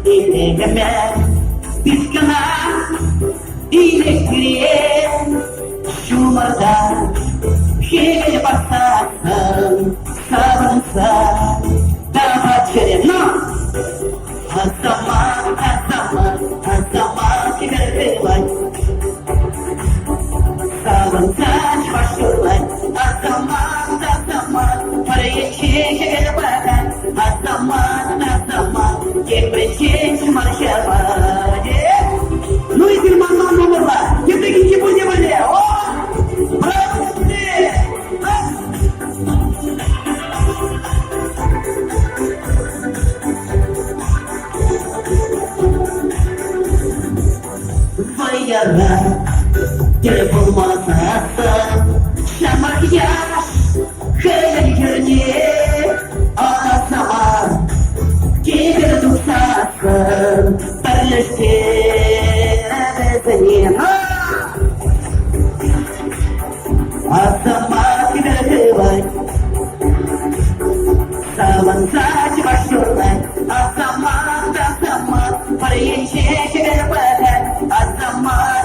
ilerleme Dükkana elektriğe Şumada şeye baksın Savunsa daha çerena Hazaman kiberleri var Savunsa başlıyorlar Hazaman parayı şişe bırakan Hazaman Gebreci şımarışa var Ну и Герман номерла, я такие не были, о! Братцы! Твоя телефон масса, макияж, хейтерни, она сама, тебе душаться, перелететь. Asama kiberleri Savunsak başlıyorlar Asama parayı şişe bırakan Asama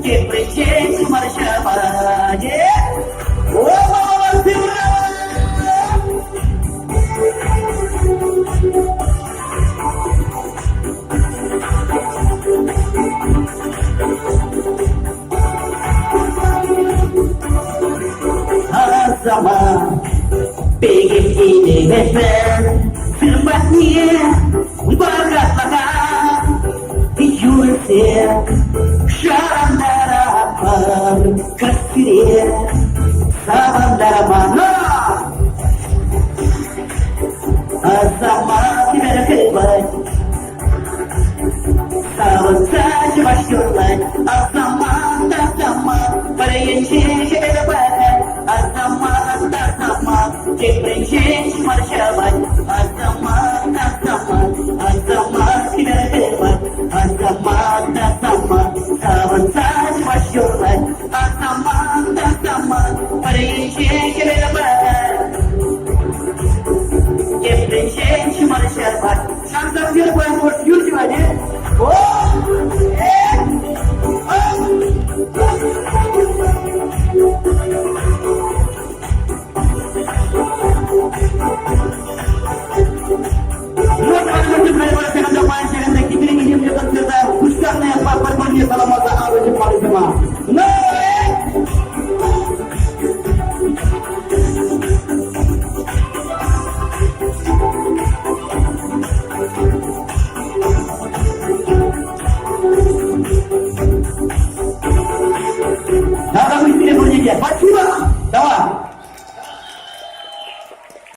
Gebreci şımarışa var Ooo sivri Zaman pengen ini besar Sempatnya bakat-bakat Dijual Syaram darah Kasih Salam darah mana Zaman tidak kebat Salam saja masyurlah Zaman Parayın şişe bakat Azama, Gebreci şımarışa Azama, kiberleri var Azama, savunsak başlıyorlar Azama, parayı şişe bırakan Gebreci şımarışa Şanslar bir koyan